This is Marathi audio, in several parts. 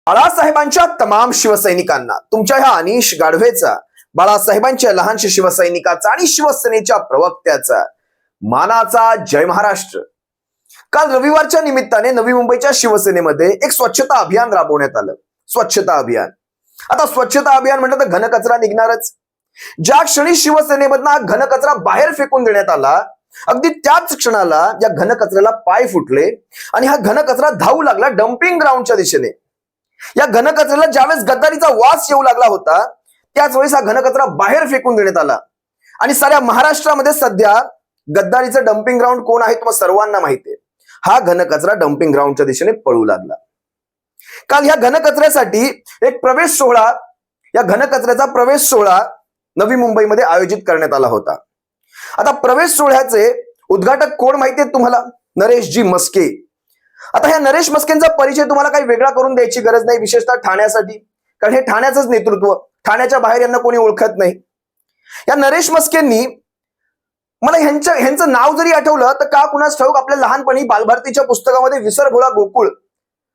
बाळासाहेबांच्या तमाम शिवसैनिकांना तुमच्या ह्या अनिश गाढवेचा, बाळासाहेबांच्या लहानशा शिवसैनिकाचा आणि शिवसेनेच्या प्रवक्त्याचा मानाचा जय महाराष्ट्र। काल रविवारच्या निमित्ताने नवी मुंबईच्या शिवसेनेमध्ये एक स्वच्छता अभियान राबवण्यात आलं। स्वच्छता अभियान, आता स्वच्छता अभियान म्हणलं तर घनकचरा निघणारच। ज्या क्षणी शिवसेनेमधनं हा घनकचरा बाहेर फेकून देण्यात आला, अगदी त्याच क्षणाला या घनकचऱ्याला पाय फुटले आणि हा घनकचरा धावू लागला डम्पिंग ग्राउंडच्या दिशेने। या घनकचऱ्याला ज्यावेळेस गद्दारीचा वास येऊ लागला होता, त्याच वेळेस हा घनकचरा बाहेर फेकून देण्यात आला आणि साऱ्या महाराष्ट्रामध्ये सध्या गद्दारीचं डम्पिंग ग्राउंड कोण आहे तुम्हाला सर्वांना माहिती आहे। हा घनकचरा डम्पिंग ग्राउंडच्या दिशेने पळू लागला। काल या घनकचऱ्यासाठी एक प्रवेश सोहळा, या घनकचऱ्याचा प्रवेश सोहळा नवी मुंबईमध्ये आयोजित करण्यात आला होता। आता प्रवेश सोहळ्याचे उद्घाटक कोण माहिती आहे तुम्हाला? नरेशजी मस्के। आता ह्या नरेश मस्केंचा परिचय तुम्हाला काही वेगळा करून द्यायची गरज नाही, विशेषतः ठाण्यासाठी, कारण हे ठाण्याचंच नेतृत्व, ठाण्याच्या बाहेर यांना कोणी ओळखत नाही। या नरेश मस्केंनी मला ह्यांचं नाव जरी आठवलं तर का कुणास ठाऊक आपल्या लहानपणी बालभारतीच्या पुस्तकामध्ये विसरभोळा गोकुळ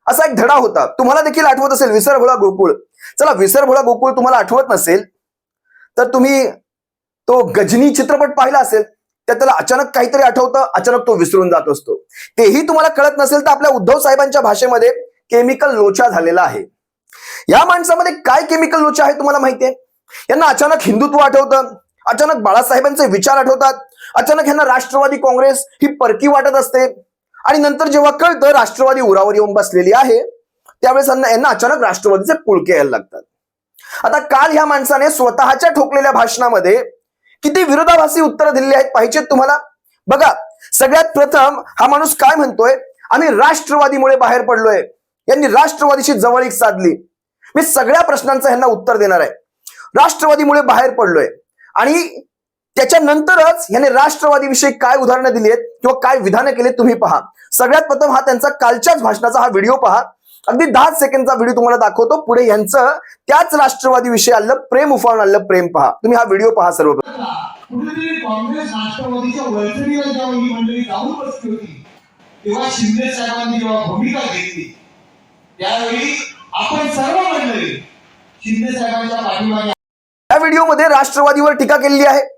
असा एक धडा होता, तुम्हाला देखील आठवत असेल विसरभोळा गोकुळ। चला, विसरभोळा गोकुळ तुम्हाला आठवत नसेल तर तुम्ही तो गजनी चित्रपट पाहिला असेल, त्याला अचानक काहीतरी आठवतं, अचानक तो विसरून जात असतो। तेही तुम्हाला कळत नसेल तर आपल्या उद्धव साहेबांच्या भाषेमध्ये केमिकल लोचा झालेला आहे। या माणसामध्ये काय केमिकल लोचा आहे तुम्हाला माहिती आहे? यांना अचानक हिंदुत्व आठवतं, अचानक बाळासाहेबांचे विचार आठवतात, अचानक यांना राष्ट्रवादी काँग्रेस ही परकी वाटत असते आणि नंतर जेव्हा कळतं राष्ट्रवादी उरावर येऊन बसलेली आहे, त्यावेळेस यांना अचानक राष्ट्रवादीचे पुळके यायला लागतात। आता काल ह्या माणसाने स्वतःच्या ठोकलेल्या भाषणामध्ये किती विरोधाभासी उत्तर दिलेली आहेत पाहिजेत तुम्हाला? बघा, सगळ्यात प्रथम हा माणूस काय म्हणतोय, आम्ही राष्ट्रवादीमुळे बाहेर पडलोय, यांनी राष्ट्रवादीशी जवळीक साधली। मी सगळ्या प्रश्नांचं ह्यांना उत्तर देणार आहे। राष्ट्रवादीमुळे बाहेर पडलोय आणि त्याच्यानंतरच याने राष्ट्रवादीविषयी काय उदाहरणं दिली आहेत किंवा काय विधानं केली तुम्ही पहा। सगळ्यात प्रथम हा त्यांचा कालच्याच भाषणाचा हा व्हिडिओ पहा, अगदी 10 सेकंडचा व्हिडिओ तुम्हाला दाखवतो। पुढे यांचं त्याच राष्ट्रवादीविषयी आलं प्रेम, उफाळून आलं प्रेम पहा, तुम्ही हा व्हिडिओ पहा सर्वप्रथम। काँग्रेस राष्ट्रवादीच्या वळसणीला जेव्हा ही मंडळी जाऊन बसली होती, तेव्हा शिंदे साहेबांनी जेव्हा भूमिका घेतली, त्यावेळी आपण सर्व मंडळी शिंदे साहेबांच्या पाठीमागे। या व्हिडिओमध्ये राष्ट्रवादीवर टीका केलेली आहे।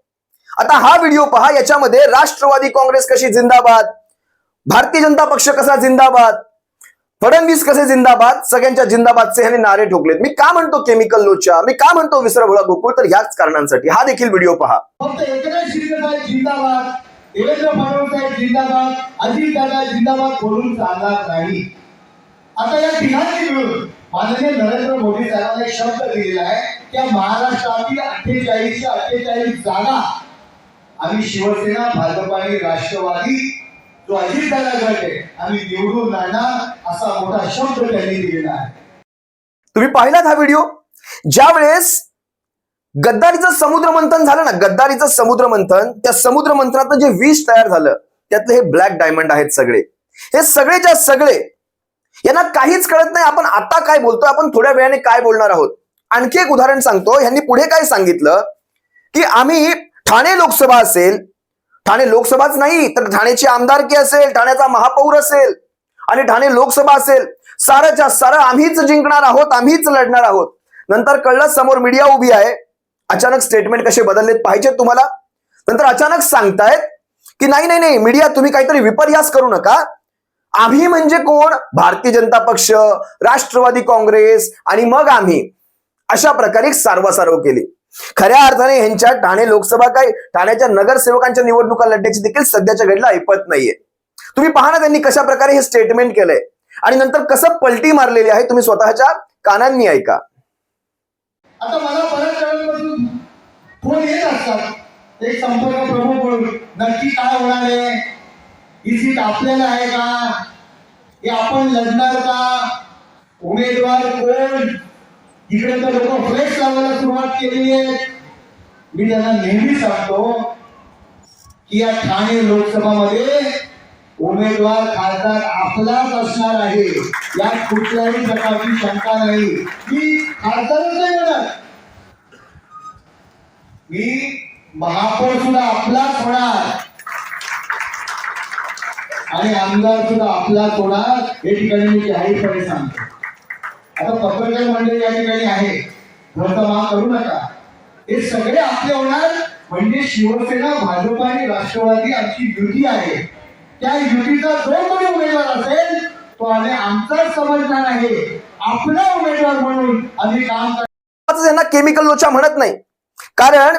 आता हा व्हिडिओ पहा, याच्यामध्ये राष्ट्रवादी काँग्रेस कशी जिंदाबाद, भारतीय जनता पक्ष कसा जिंदाबाद, फडणवीस कसे जिंदाबाद, सगळ्यांच्या जिंदाबादचे ह्याने नारे ठोकलेत। मी का म्हणतो केमिकल लोचा, मी का म्हणतो विसरभोळा गोकुळ, तर ह्याच कारणांसाठी। हा देखील व्हिडिओ पहा। फक्त एकनाथ शिंदे साहेब जिंदाबाद, देवेंद्र फडणवीस साहेब जिंदाबाद, अजित दादा जिंदाबाद बोलून चालणार नाही। आता या तिघांनी मिळून माननीय नरेंद्र मोदी साहेबांनी एक शब्द दिलेला आहे की महाराष्ट्रातील 48 जागा आम्ही शिवसेना, भाजप आणि राष्ट्रवादी जो अजितदादा गट आहे आम्ही निवडून आणणार, असा मोठा शब्द त्यांनी दिलेला आहे। तुम्ही पाहिलात हा व्हिडिओ? ज्यावेळेस गद्दारीचं समुद्र मंथन झालं ना, गद्दारीचं समुद्र मंथन, त्या समुद्र मंथनातलं जे विष तयार झालं त्यातले हे ब्लॅक डायमंड आहेत सगळे, हे सगळेच्या सगळे। यांना काहीच कळत नाही आपण आता काय बोलतोय, आपण थोड्या वेळाने काय बोलणार आहोत। आणखी एक उदाहरण सांगतो, यांनी पुढे काय सांगितलं की आम्ही ठाणे लोकसभा असेल, ठाणे लोकसभाच नाही तर ठाण्याची आमदारकी असेल, ठाण्याचा महापौर असेल आणि ठाणे लोकसभा असेल, सारंच्या सारं आम्हीच जिंकणार आहोत, आम्हीच लढणार आहोत। नंतर कळलं समोर मीडिया उभी आहे, अचानक स्टेटमेंट कसे बदललेत पाहिजे तुम्हाला। नंतर अचानक सांगतायत की नाही नाही नाही मीडिया, तुम्ही काहीतरी विपर्यास करू नका, आम्ही म्हणजे कोण, भारतीय जनता पक्ष, राष्ट्रवादी काँग्रेस आणि मग आम्ही, अशा प्रकारे सारवासारव केली। खऱ्या अर्थाने ह्यांच्या ठाणे लोकसभा काय, ठाण्याच्या नगरसेवकांच्या निवडणुका लढण्याची देखील सध्याच्या घडीला ऐपत नाहीये। तुम्ही पहा ना त्यांनी कशा प्रकारे हे स्टेटमेंट केलंय आणि नंतर कसं पलटी मारलेली आहे, तुम्ही स्वतःच्या कानांनी ऐका। आता मला बऱ्याच वेळापासून फोन येत असतात, एक संपर्क प्रमुख म्हणून, नक्की काय होणार आहे, ही सीट आपल्याला आहे का, हे आपण लढणार का, उमेदवार कोण, इकडे तर लोक फ्लेक्स लावायला सुरुवात केली आहे। मी त्यांना नेहमी सांगतो की या ठाणे लोकसभामध्ये उमेदवार खासदार आपलाच असणार आहे, यात कुठल्याही प्रकारची शंका नाही। मी खासदारच नाही म्हणत, मी महापौर सुद्धा आपलाच होणार आणि आमदार सुद्धा आपलाच होणार, हे ठिकाणी मी जाहीरपणे सांगतो। आता पत्रकार मंडळी या ठिकाणी आहे, घरचा मान करू नका. हे सगळे आपले होणार म्हणजे शिवसेना, भाजप आणि राष्ट्रवादी आमची युती आहे. त्या युतीचा जो कोणी उमेदवार असेल तो आम्ही आमचाच समजणार आहे. आपला उमेदवार म्हणून आम्ही काम त्यांना केमिकल लोचा म्हणत नाही, कारण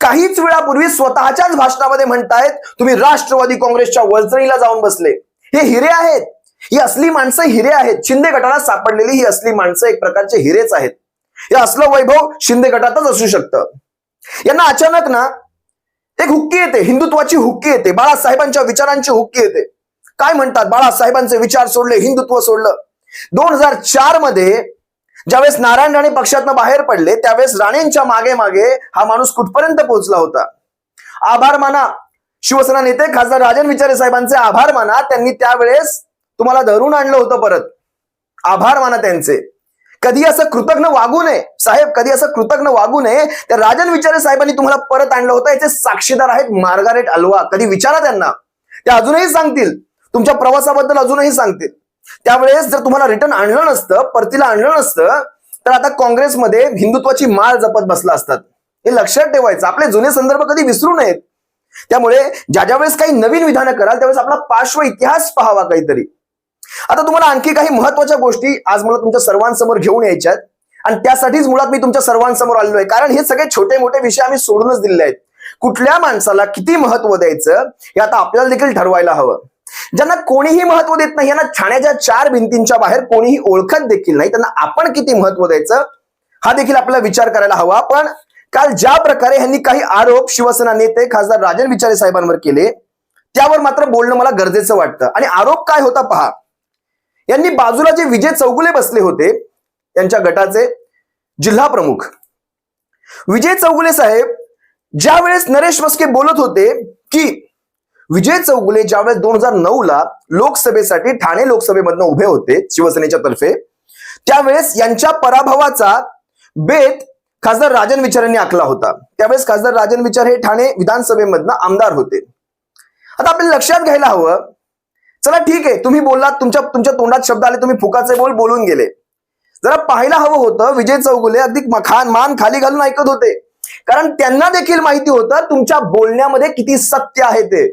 काहीच वेळापूर्वी स्वतःच्याच भाषणामध्ये म्हणतायत तुम्ही राष्ट्रवादी काँग्रेसच्या वळचणीला जाऊन बसले. हे हिरे आहेत, ही असली माणसं हिरे आहेत. शिंदे गटाला सापडलेली ही असली माणसं एक प्रकारचे हिरेच आहेत. हे असलं वैभव शिंदे गटातच असू शकतं. यांना अचानक ना एक हुक्की येते, हिंदुत्वाची हुक्की येते, बाळासाहेबांच्या विचारांची हुक्की येते. काय म्हणतात, बाळासाहेबांचे विचार सोडले, हिंदुत्व सोडलं. 2004 मध्ये ज्यावेळेस नारायण राणे पक्षातनं बाहेर पडले त्यावेळेस राणेंच्या मागे मागे हा माणूस कुठपर्यंत पोहोचला होता. आभार माना शिवसेना नेते खासदार राजन विचारे साहेबांचे, आभार माना. त्यांनी त्यावेळेस तुम्हाला धरून आणलं होतं परत. आभार माना त्यांचे. कधी असं कृतज्ञ वागू नये साहेब, कधी असं कृतज्ञ वागू नये. त्या राजन विचारे साहेबांनी तुम्हाला परत आणलं होतं. याचे साक्षीदार आहेत मार्गारेट अल्वा. कधी विचारा त्यांना, ते अजूनही सांगतील, तुमच्या प्रवासाबद्दल अजूनही सांगतील. त्यावेळेस जर तुम्हाला रिटर्न आणलं नसतं, परतीला आणलं नसतं, तर आता काँग्रेसमध्ये हिंदुत्वाची माळ जपत बसला असतात. हे लक्षात ठेवायचं. आपले जुने संदर्भ कधी विसरू नयेत. त्यामुळे ज्या वेळेस काही नवीन विधानं कराल त्यावेळेस आपला पार्श्व इतिहास पाहावा काहीतरी. आता तुम्हाला आणखी काही महत्वाच्या गोष्टी आज मला तुमच्या सर्वांसमोर घेऊन यायच्यात आणि त्यासाठीच मुळात मी तुमच्या सर्वांसमोर आलेलो आहे. कारण हे सगळे छोटे मोठे विषय आम्ही सोडूनच दिलेले आहेत. कुठल्या माणसाला किती महत्व द्यायचं हे आता आपल्याला देखील ठरवायला हवं. ज्यांना कोणीही महत्व देत नाही, यांना ठाण्याच्या 4 भिंतींच्या बाहेर कोणीही ओळखत देखील नाही, त्यांना आपण किती महत्व द्यायचं हा देखील आपल्याला विचार करायला हवा. पण काल ज्या प्रकारे यांनी काही आरोप शिवसेना नेते खासदार राजन विचारे साहेबांवर केले त्यावर मात्र बोलणं मला गरजेचं वाटतं. आणि आरोप काय होता पहा. यांनी बाजूला जे विजय चौगुले बसले होते त्यांच्या गटाचे जिल्हा प्रमुख विजय चौगुले साहेब, ज्या वेळेस नरेश मस्के बोलत होते की विजय चौगुले ज्यावेळेस 2009 ला लोकसभेसाठी ठाणे लोकसभेमधनं उभे होते शिवसेनेच्या तर्फे, त्यावेळेस यांच्या पराभवाचा बेत खासदार राजन विचार यांनी आखला होता. त्यावेळेस खासदार राजन विचार हे ठाणे विधानसभेमधनं आमदार होते. आता आपल्याला लक्षात घ्यायला हवं, चला ठीक आहे तुम्ही बोललात, तुमच्या तोंडात शब्द आले, तुम्ही फुकाचे बोलून गेले. जरा पाहायला हवं होतं विजय चौगुले अगदी मान खाली घालून ऐकत होते, कारण त्यांना देखील माहिती होतं तुमच्या बोलण्यामध्ये किती सत्य आहे ते.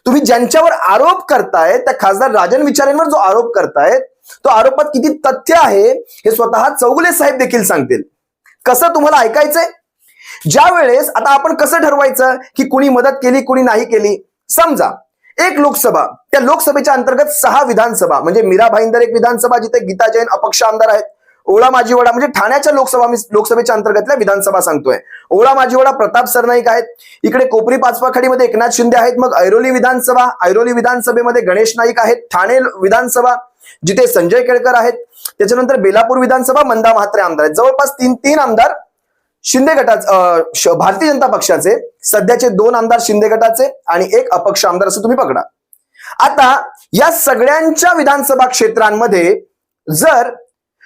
तुम्ही ज्यांच्यावर आरोप करताय त्या खासदार राजन विचारेंवर जो आरोप करतायत तो आरोपात किती तथ्य आहे हे स्वतः चौगुले साहेब देखील सांगतील. कसं तुम्हाला ऐकायचंय? ज्या वेळेस आता आपण कसं ठरवायचं की कुणी मदत केली कुणी नाही केली. समजा एक लोकसभा, त्या लोकसभेच्या अंतर्गत 6 विधानसभा म्हणजे मीरा भाईंदर एक विधानसभा जिथे गीता जैन अपक्ष आमदार आहेत, ओळा माजीवडा म्हणजे ठाण्याच्या लोकसभेच्या अंतर्गतल्या विधानसभा सांगतोय. ओळा माजीवडा प्रताप सरनाईक आहेत, इकडे कोपरी पाचपाखाडीमध्ये एकनाथ शिंदे आहेत, मग ऐरोली विधानसभेमध्ये गणेश नाईक आहेत, ठाणे विधानसभा जिथे संजय केळकर आहेत, त्याच्यानंतर बेलापूर विधानसभा मंदा म्हात्रे आमदार आहेत. जवळपास 3 आमदार शिंदे गटाचे, भारतीय जनता पक्षाचे, सध्याचे 2 आमदार शिंदे गटाचे आणि 1 अपक्ष आमदार असं तुम्ही पकडा. आता या सगळ्यांच्या विधानसभा क्षेत्रांमध्ये जर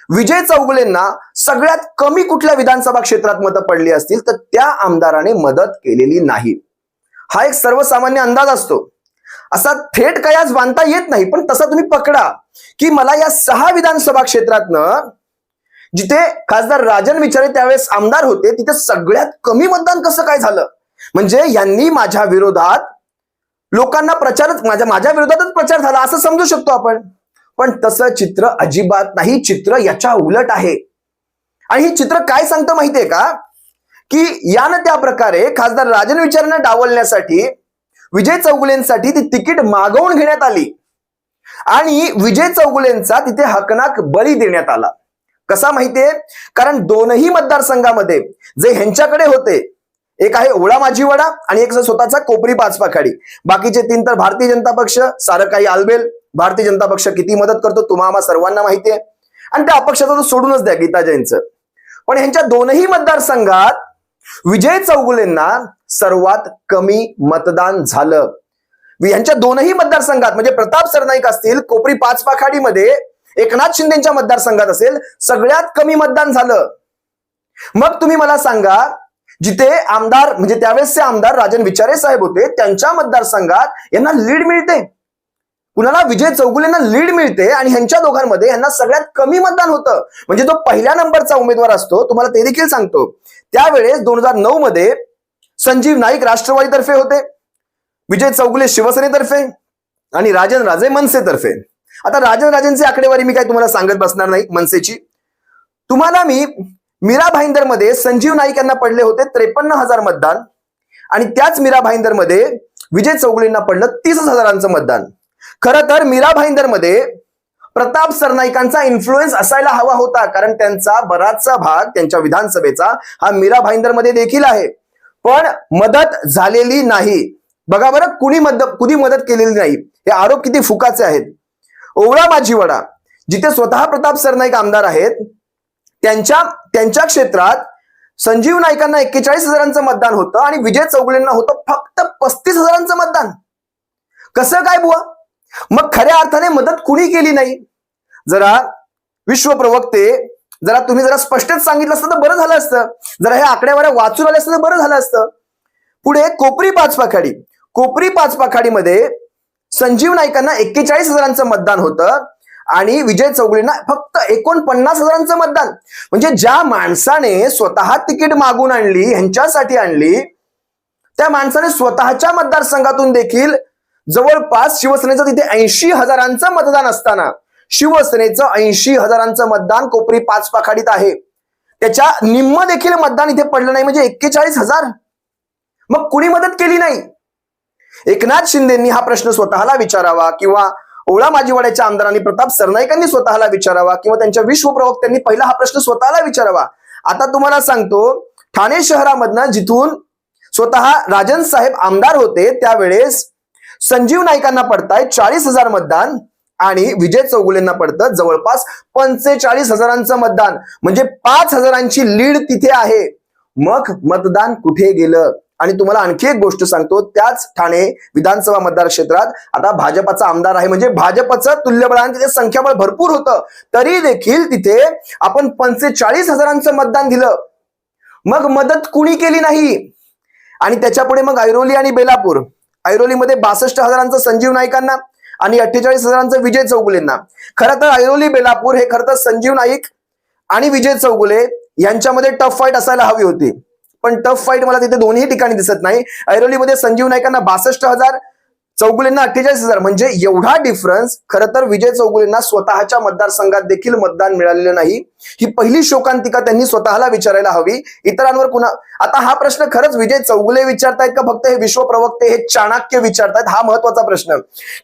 विजय चौगुलेंना सगळ्यात कमी कुठल्या विधानसभा क्षेत्रात मतं पडली असतील तर त्या आमदाराने मदत केलेली नाही. हा एक सर्वसामान्य अंदाज असतो, असा थेट कयास बांधता येत नाही, पण तसा तुम्ही पकडा की मला या 6 विधानसभा क्षेत्रातनं जिथे खासदार राजन विचारे त्यावेळेस आमदार होते तिथे सगळ्यात कमी मतदान कसं काय झालं. म्हणजे यांनी माझ्या विरोधात लोकांना माझ्या विरोधातच प्रचार झाला असं समजू शकतो आपण, पण तसं चित्र अजिबात नाही. चित्र याच्या उलट आहे. आणि हे चित्र काय सांगतं माहितीये का, की यानं त्या प्रकारे खासदार राजन विचारेंना डावलण्यासाठी विजय चौगुलेंसाठी ती तिकीट मागवून घेण्यात आली आणि विजय चौगुलेंचा तिथे हकनाक बळी देण्यात आला. कसा माहितीये, कारण दोनही मतदारसंघामध्ये जे ह्यांच्याकडे होते, एक आहे ओळा माजीवडा आणि एक स्वतःचा कोपरी पाचपाखाडी, बाकीचे 3 तर भारतीय जनता पक्ष, सारं काही आलबेल. भारतीय जनता पक्ष किती मदत करतो तुम्हाला सर्वांना माहिती आहे, आणि त्या अपक्षाचा सोडूनच द्या गीता जैनचं. पण ह्यांच्या दोनही मतदारसंघात विजय चौगुलेंना सर्वात कमी मतदान झालं. यांच्या दोनही मतदारसंघात म्हणजे प्रताप सरनाईक असतील, कोपरी पाचपाखाडीमध्ये एकनाथ शिंदेच्या मतदारसंघात असेल, सगळ्यात कमी मतदान झालं. मग तुम्ही मला सांगा, जिथे आमदार म्हणजे त्यावेळेसचे आमदार राजन विचारे साहेब होते त्यांच्या मतदारसंघात यांना लीड मिळते. कुणाला विजय चौगुलेंना लीड मिळते आणि ह्यांच्या दोघांमध्ये यांना सगळ्यात कमी मतदान होतं. म्हणजे जो पहिल्या नंबरचा उमेदवार असतो, तुम्हाला ते देखील सांगतो, त्यावेळेस 2009 मध्ये संजीव नाईक राष्ट्रवादीतर्फे होते, विजय चौगुले शिवसेनेतर्फे आणि राजन राजे मनसेतर्फे. आता राजन राजेंची आकडेवारी मी काय तुम्हाला सांगत बसणार नाही मनसेची. तुम्हाला मी मीरा भाईंदर मध्ये संजीव नाईक यांना पडले होते 53,000 मतदान आणि त्याच मीरा भाईंदर मध्ये विजय चौगुलेंना पडलं 30,000 मतदान. खरं तर मीरा भाईंदर मध्ये प्रताप सरनाईकांचा इन्फ्लुएन्स असायला हवा होता, कारण त्यांचा बराचसा भाग त्यांच्या विधानसभेचा हा मीरा भाईंदर मध्ये देखील आहे, पण मदत झालेली नाही. बघा बरं, कुणी मदत केलेली नाही. हे आरोप किती फुकाचे आहेत. ओवळा माजीवडा जिथे स्वतः प्रताप सरनाईक आमदार आहेत, त्यांच्या क्षेत्रात संजीव नाईकांना 41,000 मतदान होतं आणि विजय चौगुलेंना होतं फक्त 35,000 मतदान. कसं काय बुवा? मग खऱ्या अर्थाने मदत कुणी केली नाही. जरा विश्वप्रवक्ते तुम्ही जरा स्पष्टच सांगितलं असतं तर बरं झालं असतं. जरा हे आकड्यावर वाचून आले असतं तर बरं झालं असतं. पुढे कोपरी पाचपाखाडीमध्ये संजीव नाईकांना 41,000 मतदान होतं आणि विजय चौगुलेंना फक्त 49,000 मतदान. म्हणजे ज्या माणसाने स्वतः तिकीट मागून आणली, ह्यांच्यासाठी आणली, त्या माणसाने स्वतःच्या मतदारसंघातून देखील जवळपास शिवसेनेचं तिथे 80,000 मतदान असताना शिवसेनेचं 80,000 मतदान कोपरी पाचपाखाडीत आहे. त्याच्या निम्म देखील मतदान इथे पडलं नाही, म्हणजे 41,000. मग कुणी मदत केली नाही. एकनाथ शिंदेंनी हा प्रश्न स्वतःला विचारावा, किंवा ओळा माजीवाड्याच्या आमदारांनी प्रताप सरनाईकांनी स्वतःला विचारावा, किंवा त्यांच्या विश्वप्रवक्त्यांनी पहिला हा प्रश्न स्वतःला विचारावा. आता तुम्हाला सांगतो, ठाणे शहरामधनं जिथून स्वतः राजन साहेब आमदार होते त्यावेळेस संजीव नाईकांना पडताय 40,000 मतदान आणि विजय चौगुलेंना पडतं जवळपास 45,000 मतदान. म्हणजे 5,000ची लीड तिथे आहे. मग मतदान कुठे गेलं? आणि तुम्हाला आणखी एक गोष्ट सांगतो, त्याच ठाणे विधानसभा मतदार क्षेत्रात आता भाजपचा आमदार आहे. म्हणजे भाजपचं तुल्यबळ आणि तिथे संख्याबळ भरपूर होतं, तरी देखील तिथे आपण 45,000 मतदान दिलं. मग मदत कुणी केली नाही. आणि त्याच्या पुढे मग ऐरोली आणि बेलापूर. ऐरोलीमध्ये 62,000 संजीव नाईकांना आणि 48,000 विजय चौगुलेंना. खरं तर ऐरोली बेलापूर हे खरं तर संजीव नाईक आणि विजय चौगुले यांच्यामध्ये टफ फाईट असायला हवी होती, पण टफ फाईट मला तिथे दोन्ही ठिकाणी दिसत नाही. ऐरोलीमध्ये संजीव नाईकांना 62,000, चौगुलेंना 48,000. म्हणजे एवढा डिफरन्स. खरं तर विजय चौगुलेंना स्वतःच्या मतदारसंघात देखील मतदान मिळालेलं नाही. ही पहिली शोकांतिका त्यांनी स्वतःला विचारायला हवी. इतरांवर कुणा आता हा प्रश्न खरंच विजय चौगुले विचारतायत का फक्त हे विश्वप्रवक्ते, हे चाणक्य विचारतायत? हा महत्वाचा प्रश्न.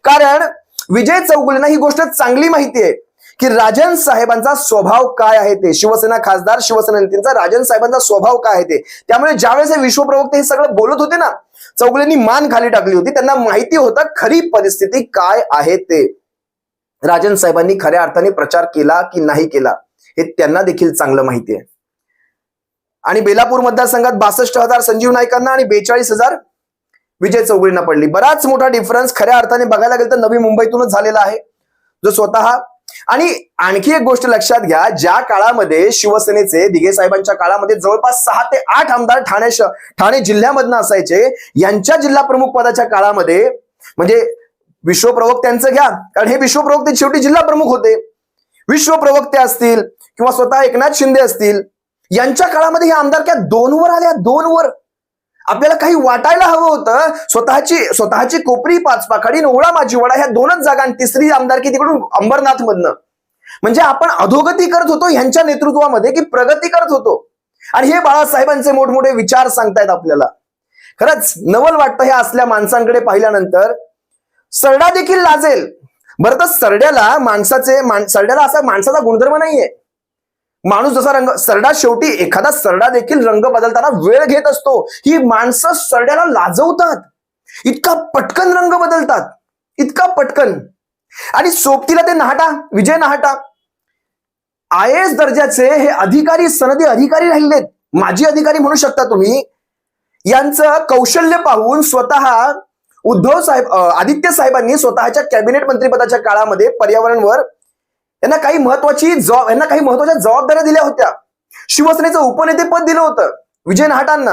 कारण विजय चौगुलेंना ही गोष्ट चांगली माहिती आहे की राजन साहेबांचा स्वभाव काय आहे ते. शिवसेना खासदार, शिवसेना नेत्यांचा राजन साहेबांचा स्वभाव काय आहे ते. त्यामुळे ज्यावेळेस हे विश्वप्रवक्ते हे सगळं बोलत होते ना, चौगुलेंनी मान खाली टाकली होती. त्यांना माहिती होतं खरी परिस्थिती काय आहे ते. राजन साहेबांनी खऱ्या अर्थाने प्रचार केला की नाही केला हे त्यांना देखील चांगलं माहिती आहे. आणि बेलापूर मतदारसंघात 62,000 संजीव नाईकांना आणि 42,000 विजय चौगुलेंना पडली. बराच मोठा डिफरन्स खऱ्या अर्थाने बघायला गेलं तर नवी मुंबईतूनच झालेला आहे, जो स्वतः. आणि आणखी एक गोष्ट लक्षात घ्या, ज्या काळामध्ये शिवसेनेचे दिघे साहेबांच्या काळामध्ये जवळपास 6 ते 8 आमदार ठाणे जिल्ह्यामधनं असायचे, यांच्या जिल्हा प्रमुख पदाच्या काळामध्ये, म्हणजे विश्वप्रवक्त्यांचं घ्या, कारण हे विश्वप्रवक्ते शेवटी जिल्हा प्रमुख होते. विश्वप्रवक्ते असतील किंवा स्वतः एकनाथ शिंदे असतील, यांच्या काळामध्ये हे आमदारक्या 2वर आल्या. 2वर. आपल्याला काही वाटायला हवं होतं. स्वतःची कोपरी पाचपाखाडी, ओवळा माजीवाडा ह्या 2च जागा आणि तिसरी आमदारकी तिकडून अंबरनाथ मधनं. म्हणजे आपण अधोगती करत होतो ह्यांच्या नेतृत्वामध्ये की प्रगती करत होतो. आणि हे बाळासाहेबांचे मोठमोठे विचार सांगतायत आपल्याला. खरंच नवल वाटतं हे असल्या माणसांकडे पाहिल्यानंतर. सरडा देखील लाजेल. बरं तर सरड्याला असा माणसाचा गुणधर्म नाहीये. माणूस जसा रंग, सरडा शेवटी एखादा सरडा देखील रंग बदलताना वेळ घेत असतो. ही माणसं सरड्याला लाजवतात. इतका पटकन रंग बदलतात, इतका पटकन. आणि सोबतीला ते नाहटा, विजय नाहटा, IAS दर्जाचे हे अधिकारी, सनदी अधिकारी राहिलेत, माजी अधिकारी म्हणू शकता तुम्ही. यांचं कौशल्य पाहून स्वतः आदित्य साहेबांनी स्वतःच्या कॅबिनेट मंत्रिपदाच्या काळामध्ये पर्यावरणवर यांना काही महत्वाच्या जबाबदाऱ्या दिल्या होत्या. शिवसेनेचं उपनेतेपद दिलं होतं विजय नाहटांना,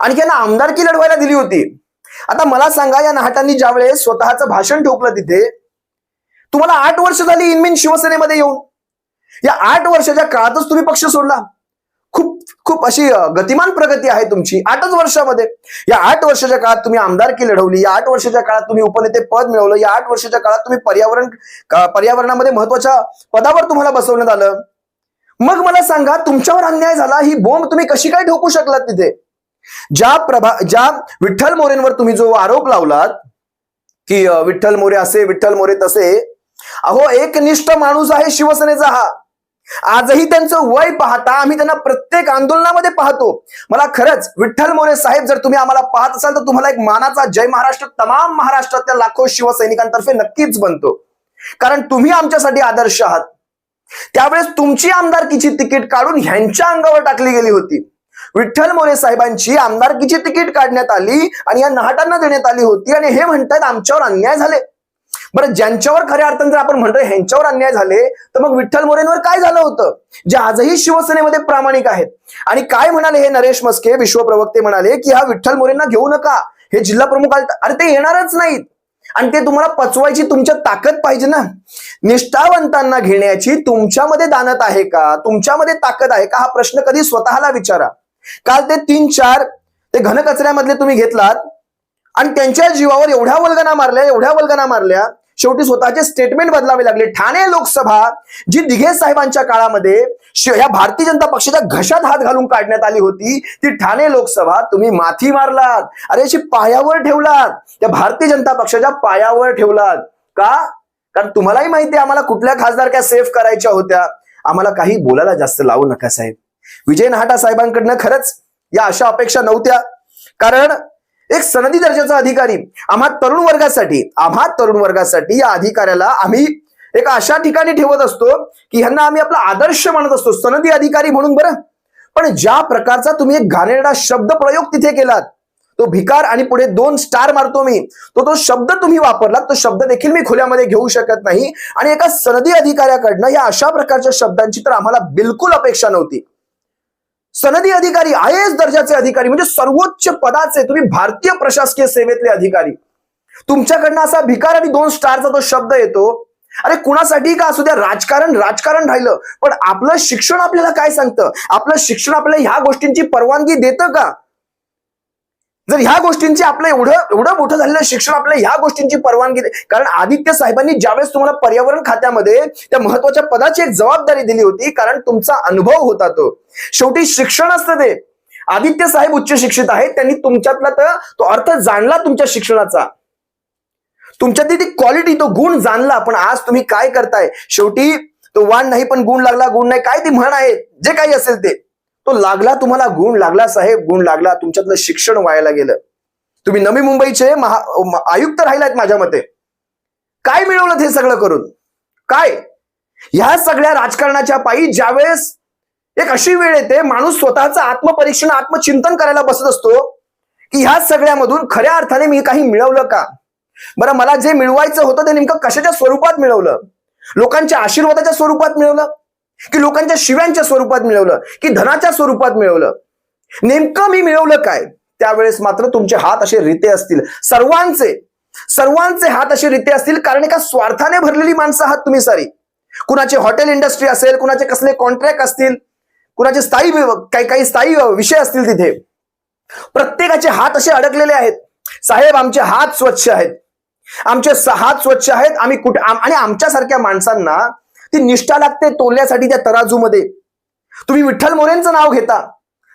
आणि यांना आमदारकी लढवायला दिली होती. आता मला सांगा, या नाहटांनी ज्यावेळेस स्वतःचं भाषण ठोकलं तिथे, तुम्हाला 8 वर्ष झाली इनमिन शिवसेनेमध्ये येऊन. या 8 वर्षाच्या काळातच तुम्ही पक्ष सोडला. खूप खूप अशी गतिमान प्रगती आहे तुमची 8च वर्षामध्ये. या 8 वर्षाच्या काळात तुम्ही आमदारकी लढवली, या 8 वर्षाच्या काळात तुम्ही उपनेते पद मिळवलं, या 8 वर्षाच्या काळात तुम्ही पर्यावरणामध्ये महत्वाच्या पदावर तुम्हाला बसवण्यात आलं. मग मला सांगा, तुमच्यावर अन्याय झाला, ही बोंब तुम्ही कशी काय ठोकू शकलात तिथे? ज्या विठ्ठल मोरेंवर तुम्ही जो आरोप लावलात की विठ्ठल मोरे असे, विठ्ठल मोरे तसे, अहो एकनिष्ठ माणूस आहे शिवसेनेचा हा. आजही त्यांचं वय पाहता आम्ही त्यांना प्रत्येक आंदोलनामध्ये पाहतो. मला खरंच विठ्ठल मोरे साहेब, जर तुम्ही आम्हाला पाहत असाल तर तुम्हाला एक मानाचा जय महाराष्ट्र तमाम महाराष्ट्रातल्या लाखो शिवसैनिकांतर्फे नक्कीच बनतो. कारण तुम्ही आमच्यासाठी आदर्श आहात. त्यावेळेस तुमची आमदारकीची तिकीट काढून ह्यांच्या अंगावर टाकली गेली होती. विठ्ठल मोरे साहेबांची आमदारकीची तिकीट काढण्यात आली आणि या नाहटांना देण्यात आली होती आणि हे म्हणतात आमच्यावर अन्याय झाले. बरं, ज्यांच्यावर खऱ्या अर्थाने जर आपण म्हणतोय ह्यांच्यावर अन्याय झाले, तर मग विठ्ठल मोरेंवर काय झालं होतं, जे आजही शिवसेनेमध्ये प्रामाणिक आहेत? आणि काय म्हणाले हे नरेश मस्के विश्वप्रवक्ते म्हणाले की हा विठ्ठल मोरेंना घेऊ नका, हे जिल्हा प्रमुख अरे ते येणारच नाहीत. आणि ते तुम्हाला पचवायची तुमच्या ताकद पाहिजे ना. निष्ठावंतांना घेण्याची तुमच्यामध्ये दानत आहे का, तुमच्यामध्ये ताकद आहे का, हा प्रश्न कधी स्वतःला विचारा. काल ते 3-4 ते घनकचऱ्यामधले तुम्ही घेतलात आणि त्यांच्या जीवावर एवढ्या वल्गना मारल्या, शेवटी स्वतःचे स्टेटमेंट बदलावे लागले. ठाणे लोकसभा जी दिघे साहेबांच्या काळामध्ये या भारतीय जनता पक्षाच्या घशात हात घालून काढण्यात आली होती, ती ठाणे लोकसभा तुम्ही माथी मारलात. अरे अशी पायावर ठेवलात, त्या भारतीय जनता पक्षाच्या पायावर ठेवलात का? कारण तुम्हालाही माहिती आहे आम्हाला कुठल्या खासदारक्या सेफ करायच्या होत्या. आम्हाला काही बोलायला जास्त लावू नका साहेब. विजय नाहटा साहेबांकडनं खरंच या अशा अपेक्षा नव्हत्या. कारण एक सनदी दर्जाचा अधिकारी आम्हा तरुण वर्गासाठी या अधिकाऱ्याला आम्ही एका अशा ठिकाणी ठेवत असतो की ह्यांना आम्ही आपला आदर्श मानत असतो, सनदी अधिकारी म्हणून. बरं, पण ज्या प्रकारचा तुम्ही एक घाणेरडा शब्द प्रयोग तिथे केलात, तो भिकार आणि पुढे 2 स्टार मारतो मी, तो शब्द तुम्ही वापरलात, तो शब्द देखील मी खुल्यामध्ये घेऊ शकत नाही. आणि एका सनदी अधिकाऱ्याकडनं या अशा प्रकारच्या शब्दांची तर आम्हाला बिलकुल अपेक्षा नव्हती. सनदी अधिकारी, IAS दर्जाचे अधिकारी, म्हणजे सर्वोच्च पदाचे, तुम्ही भारतीय प्रशासकीय सेवेतले अधिकारी, तुमच्याकडनं असा भिकार आणि 2 स्टारचा तो शब्द येतो. अरे कुणासाठी का असू द्या, राजकारण राहिलं, पण आपलं शिक्षण आपल्याला काय सांगतं? आपलं शिक्षण आपल्याला ह्या गोष्टींची परवानगी देतं का? जर ह्या गोष्टींची आपलं एवढं मोठं झालेलं शिक्षण आपल्याला ह्या गोष्टींची परवानगी कारण आदित्य साहेबांनी ज्यावेळेस तुम्हाला पर्यावरण खात्यामध्ये त्या महत्वाच्या पदाची एक जबाबदारी दिली होती, कारण तुमचा अनुभव होता तो. शेवटी शिक्षण असतं ते. आदित्य साहेब उच्च शिक्षित आहेत, त्यांनी तुमच्यातला तो अर्थ जाणला, तुमच्या शिक्षणाचा, तुमच्यातली ती क्वालिटी, तो गुण जाणला. पण आज तुम्ही काय करताय? शेवटी तो वाण नाही पण गुण लागला, गुण नाही काय ती म्हण आहे, जे काही असेल ते, तो लागला तुम्हाला, गुण लागला साहेब, गुण लागला. तुमच्यातलं शिक्षण वायाला गेलं. तुम्ही नवी मुंबईचे आयुक्त राहिलात माझ्या मते. काय मिळवलं हे सगळं करून? काय? ह्या सगळ्या राजकारणाच्या पायी ज्यावेळेस एक अशी वेळ येते, माणूस स्वतःचं आत्मपरीक्षण, आत्मचिंतन करायला बसत असतो की ह्या सगळ्यामधून खऱ्या अर्थाने मी काही मिळवलं का? बरं, मला जे मिळवायचं होतं ते नेमकं कशाच्या स्वरूपात मिळवलं? लोकांच्या आशीर्वादाच्या स्वरूपात मिळवलं की लोकांच्या शिव्यांच्या स्वरूपात मिळवलं की धनाच्या स्वरूपात मिळवलं? नेमकं मी मिळवलं काय? त्यावेळेस मात्र तुमचे हात असे रिते असतील, सर्वांचे हात असे रिते असतील. कारण एका स्वार्थाने भरलेली माणसं आहात तुम्ही सारी. कुणाचे हॉटेल इंडस्ट्री असेल, कुणाचे कसले कॉन्ट्रॅक्ट असतील, कुणाचे काही स्थायी विषय असतील, तिथे प्रत्येकाचे हात असे अडकलेले आहेत. साहेब आमचे हात स्वच्छ आहेत, आमचे हात स्वच्छ आहेत. आम्ही आणि आमच्यासारख्या माणसांना ती निष्ठा लागते तोलण्यासाठी. त्या तराजूमध्ये तुम्ही विठ्ठल मोरेंचं नाव घेता,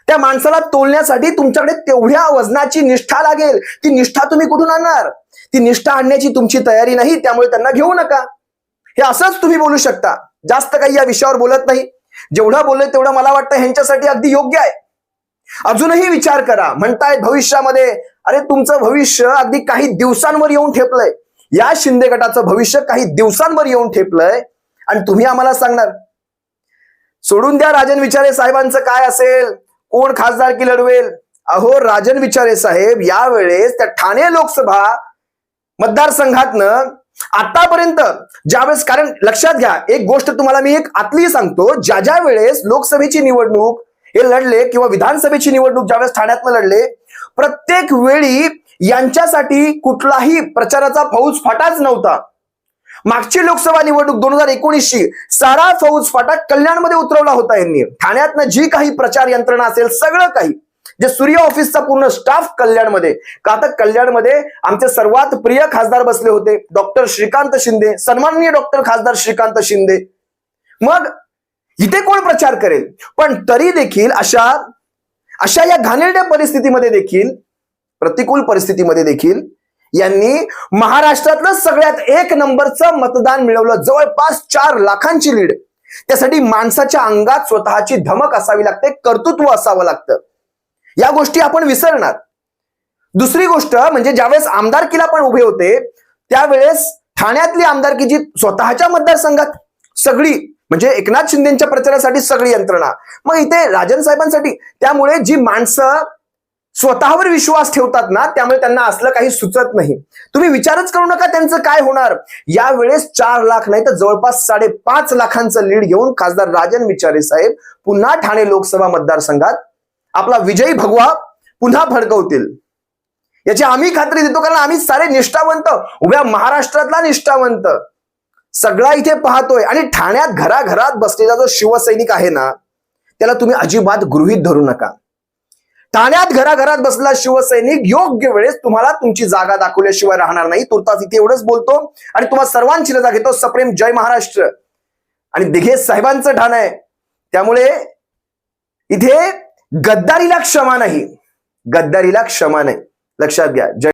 त्या माणसाला तोलण्यासाठी तुमच्याकडे तेवढ्या वजनाची निष्ठा लागेल. ती निष्ठा तुम्ही कुठून आणणार? ती निष्ठा आणण्याची तुमची तयारी नाही, त्यामुळे त्यांना घेऊ नका. हे असंच तुम्ही बोलू शकता. जास्त काही या विषयावर बोलत नाही. जेवढं बोलले तेवढं मला वाटतं ह्यांच्यासाठी अगदी योग्य आहे. अजूनही विचार करा. म्हणतायत भविष्यामध्ये, अरे तुमचं भविष्य अगदी काही दिवसांवर येऊन ठेपलंय. या शिंदे गटाचं भविष्य काही दिवसांवर येऊन ठेपलंय आणि तुम्ही आम्हाला सांगणार? सोडून द्या राजन विचारे साहेबांचं काय असेल, कोण खासदारकी लढवेल. अहो राजन विचारे साहेब यावेळेस त्या ठाणे लोकसभा मतदारसंघातनं आतापर्यंत ज्यावेळेस, कारण लक्षात घ्या एक गोष्ट तुम्हाला मी एक आतली सांगतो, ज्या वेळेस लोकसभेची निवडणूक हे लढले किंवा विधानसभेची निवडणूक ज्यावेळेस ठाण्यातनं लढले, प्रत्येक वेळी यांच्यासाठी कुठलाही प्रचाराचा फौज फाटाच नव्हता. मागची लोकसभा निवडणूक 2019ची सारा फौज फाटा कल्याणमध्ये उतरवला होता यांनी. ठाण्यातनं जी काही प्रचार यंत्रणा असेल सगळं काही, जे सूर्य ऑफिसचा पूर्ण स्टाफ कल्याणमध्ये, का तर कल्याणमध्ये आमचे सर्वात प्रिय खासदार बसले होते, डॉक्टर श्रीकांत शिंदे, सन्माननीय डॉक्टर खासदार श्रीकांत शिंदे. मग इथे कोण प्रचार करेल? पण तरी देखील अशा या घाणेरड्या परिस्थितीमध्ये देखील, प्रतिकूल परिस्थितीमध्ये देखील यांनी महाराष्ट्रातलं सगळ्यात एक नंबरचं मतदान मिळवलं. जवळपास 4 लाखांची लीड. त्यासाठी माणसाच्या अंगात स्वतःची धमक असावी लागते, कर्तृत्व असावं लागतं. या गोष्टी आपण विसरणार. दुसरी गोष्ट म्हणजे ज्यावेळेस आमदारकीला पण उभे होते त्यावेळेस ठाण्यातली आमदारकीची स्वतःच्या मतदारसंघात सगळी, म्हणजे एकनाथ शिंदेच्या प्रचारासाठी सगळी यंत्रणा, मग इथे राजन साहेबांसाठी. त्यामुळे जी माणसं स्वतःवर विश्वास ठेवतात ना, त्यामुळे त्यांना असलं काही सुचत नाही. तुम्ही विचारच करू नका त्यांचं काय होणार. यावेळेस 4 लाख नाही तर जवळपास 5.5 लाखांचं लीड घेऊन खासदार राजन विचारे साहेब पुन्हा ठाणे लोकसभा मतदारसंघात आपला विजयी भगवा पुन्हा फडकवतील याची आम्ही खात्री देतो. कारण आम्ही सारे निष्ठावंत, उभ्या महाराष्ट्रातला निष्ठावंत सगळा इथे पाहतोय. आणि ठाण्यात घराघरात बसलेला जो शिवसैनिक आहे ना, त्याला तुम्ही अजिबात गृहीत धरू नका. ठाण्यात घराघरात बसलेला शिवसैनिक योग्य वेळेस तुम्हाला तुमची जागा दाखवल्याशिवाय राहणार नाही. तुर्तास इथे एवढंच बोलतो आणि तुम्हाला सर्वांची रजा घेतो. सप्रेम जय महाराष्ट्र. आणि दिघे साहेबांचं ठाण आहे, त्यामुळे इथे गद्दारीला क्षमा नाही, गद्दारीला क्षमा नाही. लक्षात घ्या. जय